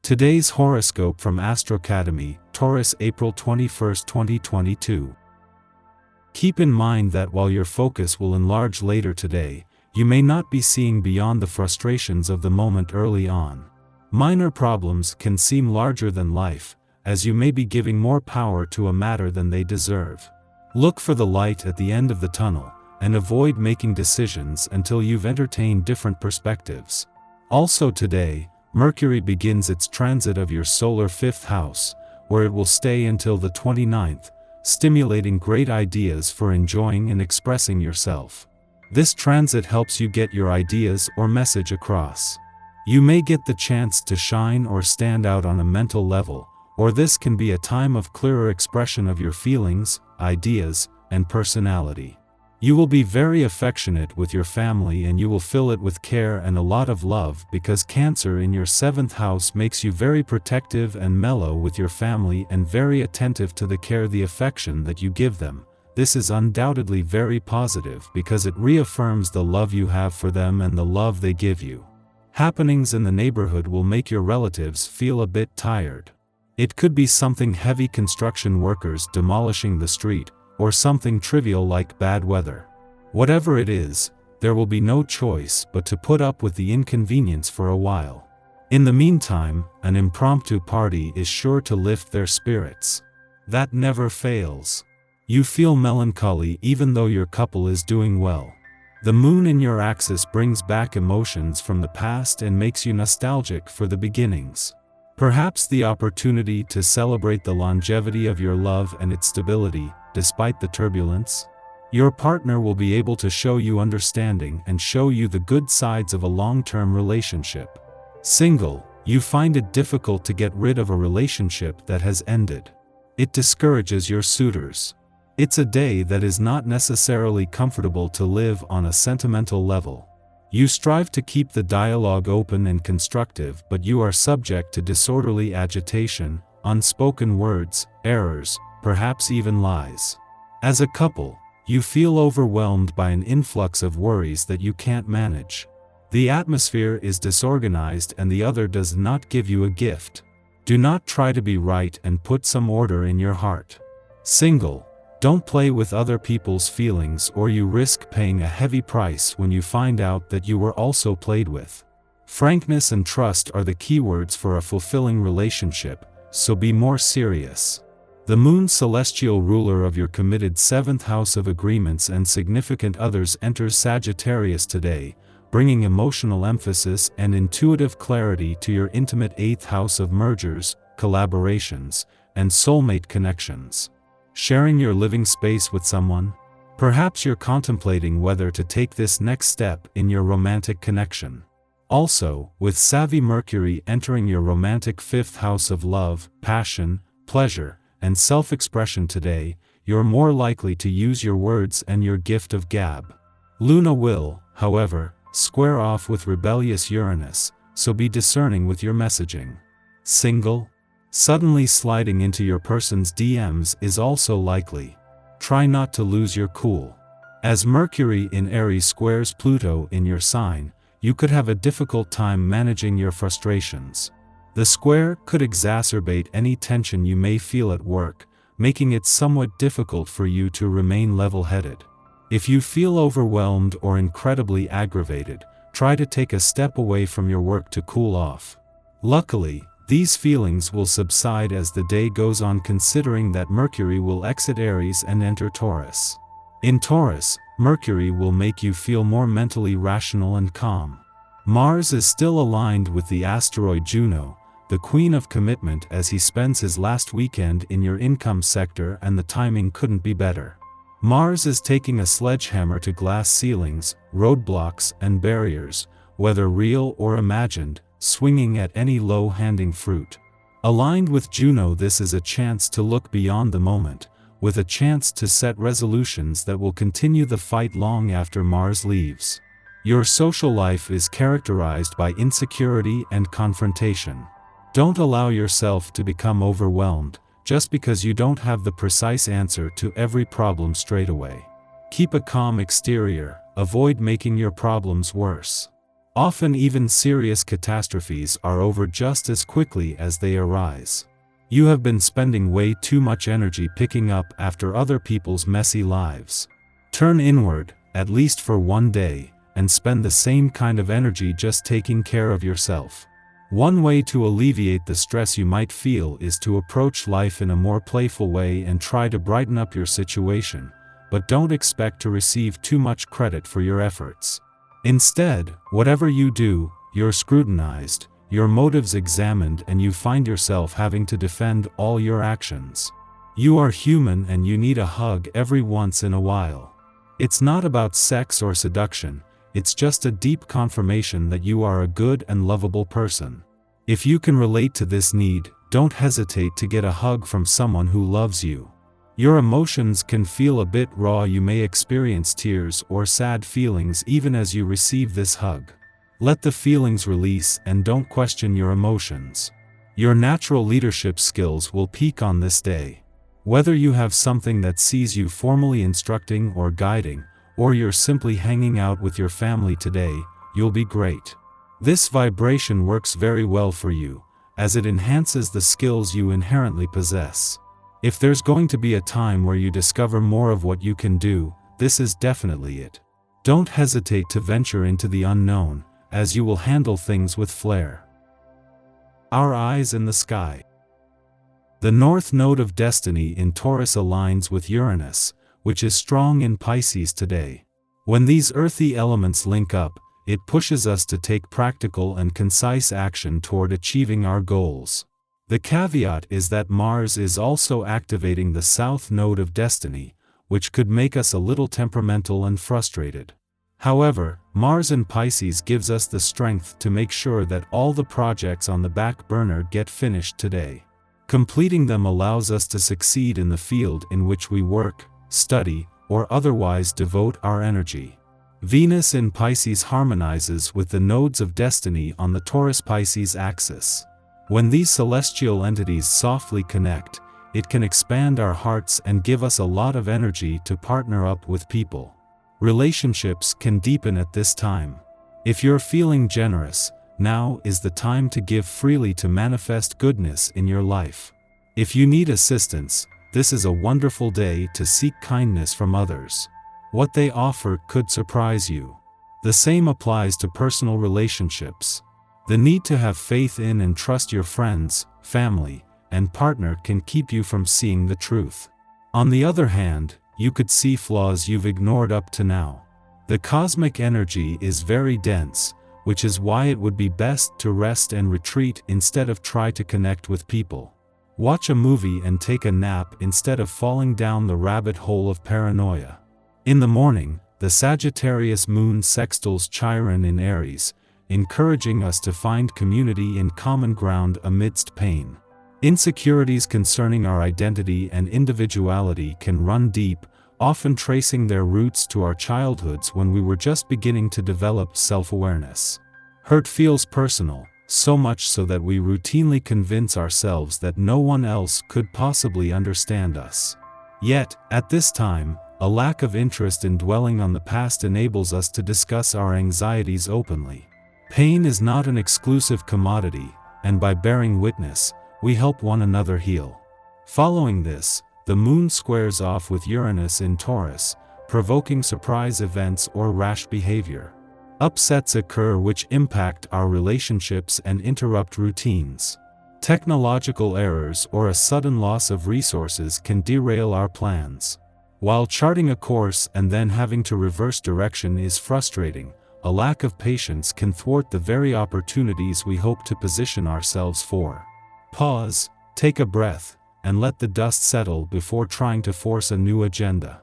Today's horoscope from Astrocademy, Taurus, April 21, 2022. Keep in mind that while your focus will enlarge later today, you may not be seeing beyond the frustrations of the moment early on. Minor problems can seem larger than life, as you may be giving more power to a matter than they deserve. Look for the light at the end of the tunnel, and avoid making decisions until you've entertained different perspectives. Also today, Mercury begins its transit of your solar 5th house, where it will stay until the 29th, stimulating great ideas for enjoying and expressing yourself. This transit helps you get your ideas or message across. You may get the chance to shine or stand out on a mental level, or this can be a time of clearer expression of your feelings, ideas, and personality. You will be very affectionate with your family and you will fill it with care and a lot of love because Cancer in your 7th house makes you very protective and mellow with your family and very attentive to the care, the affection that you give them. This is undoubtedly very positive because it reaffirms the love you have for them and the love they give you. Happenings in the neighborhood will make your relatives feel a bit tired. It could be something heavy, construction workers demolishing the street, or something trivial like bad weather. Whatever it is, there will be no choice but to put up with the inconvenience for a while. In the meantime, an impromptu party is sure to lift their spirits. That never fails. You feel melancholy even though your couple is doing well. The moon in your axis brings back emotions from the past and makes you nostalgic for the beginnings. Perhaps the opportunity to celebrate the longevity of your love and its stability, despite the turbulence. Your partner will be able to show you understanding and show you the good sides of a long-term relationship. Single, you find it difficult to get rid of a relationship that has ended. It discourages your suitors. It's a day that is not necessarily comfortable to live on a sentimental level. You strive to keep the dialogue open and constructive, but you are subject to disorderly agitation, unspoken words, errors, perhaps even lies. As a couple, you feel overwhelmed by an influx of worries that you can't manage. The atmosphere is disorganized and the other does not give you a gift. Do not try to be right and put some order in your heart. Single, don't play with other people's feelings or you risk paying a heavy price when you find out that you were also played with. Frankness and trust are the keywords for a fulfilling relationship, so be more serious. The moon, celestial ruler of your committed 7th house of agreements and significant others, enters Sagittarius today, bringing emotional emphasis and intuitive clarity to your intimate 8th house of mergers, collaborations, and soulmate connections. Sharing your living space with someone? Perhaps you're contemplating whether to take this next step in your romantic connection. Also, with savvy Mercury entering your romantic 5th house of love, passion, pleasure, and self-expression today, you're more likely to use your words and your gift of gab. Luna will, however, square off with rebellious Uranus, so be discerning with your messaging. Single? Suddenly sliding into your person's DMs is also likely. Try not to lose your cool. As Mercury in Aries squares Pluto in your sign, you could have a difficult time managing your frustrations. The square could exacerbate any tension you may feel at work, making it somewhat difficult for you to remain level-headed. If you feel overwhelmed or incredibly aggravated, try to take a step away from your work to cool off. Luckily, these feelings will subside as the day goes on, considering that Mercury will exit Aries and enter Taurus. In Taurus, Mercury will make you feel more mentally rational and calm. Mars is still aligned with the asteroid Juno, the queen of commitment, as he spends his last weekend in your income sector, and the timing couldn't be better. Mars is taking a sledgehammer to glass ceilings, roadblocks, and barriers, whether real or imagined, swinging at any low-hanging fruit. Aligned with Juno, this is a chance to look beyond the moment, with a chance to set resolutions that will continue the fight long after Mars leaves. Your social life is characterized by insecurity and confrontation. Don't allow yourself to become overwhelmed, just because you don't have the precise answer to every problem straight away. Keep a calm exterior, avoid making your problems worse. Often even serious catastrophes are over just as quickly as they arise. You have been spending way too much energy picking up after other people's messy lives. Turn inward, at least for one day, and spend the same kind of energy just taking care of yourself. One way to alleviate the stress you might feel is to approach life in a more playful way and try to brighten up your situation, but don't expect to receive too much credit for your efforts. Instead, whatever you do, you're scrutinized, your motives examined, and you find yourself having to defend all your actions. You are human and you need a hug every once in a while. It's not about sex or seduction, it's just a deep confirmation that you are a good and lovable person. If you can relate to this need, don't hesitate to get a hug from someone who loves you. Your emotions can feel a bit raw. You may experience tears or sad feelings even as you receive this hug. Let the feelings release and don't question your emotions. Your natural leadership skills will peak on this day. Whether you have something that sees you formally instructing or guiding, or you're simply hanging out with your family today, you'll be great. This vibration works very well for you, as it enhances the skills you inherently possess. If there's going to be a time where you discover more of what you can do, this is definitely it. Don't hesitate to venture into the unknown, as you will handle things with flair. Our eyes in the sky. The north node of destiny in Taurus aligns with Uranus, which is strong in Pisces today. When these earthy elements link up, it pushes us to take practical and concise action toward achieving our goals. The caveat is that Mars is also activating the south node of destiny, which could make us a little temperamental and frustrated. However, Mars in Pisces gives us the strength to make sure that all the projects on the back burner get finished today. Completing them allows us to succeed in the field in which we work, study, or otherwise devote our energy. Venus in Pisces harmonizes with the nodes of destiny on the Taurus-Pisces axis. When these celestial entities softly connect, it can expand our hearts and give us a lot of energy to partner up with people. Relationships can deepen at this time. If you're feeling generous, now is the time to give freely to manifest goodness in your life. If you need assistance, this is a wonderful day to seek kindness from others. What they offer could surprise you. The same applies to personal relationships. The need to have faith in and trust your friends, family, and partner can keep you from seeing the truth. On the other hand, you could see flaws you've ignored up to now. The cosmic energy is very dense, which is why it would be best to rest and retreat instead of try to connect with people. Watch a movie and take a nap instead of falling down the rabbit hole of paranoia. In the morning, the Sagittarius moon sextiles Chiron in Aries, encouraging us to find community and common ground amidst pain. Insecurities concerning our identity and individuality can run deep, often tracing their roots to our childhoods when we were just beginning to develop self-awareness. Hurt feels personal, so much so that we routinely convince ourselves that no one else could possibly understand us. Yet, at this time, a lack of interest in dwelling on the past enables us to discuss our anxieties openly. Pain is not an exclusive commodity, and by bearing witness, we help one another heal. Following this, the moon squares off with Uranus in Taurus, provoking surprise events or rash behavior. Upsets occur which impact our relationships and interrupt routines. Technological errors or a sudden loss of resources can derail our plans. While charting a course and then having to reverse direction is frustrating, a lack of patience can thwart the very opportunities we hope to position ourselves for. Pause, take a breath, and let the dust settle before trying to force a new agenda.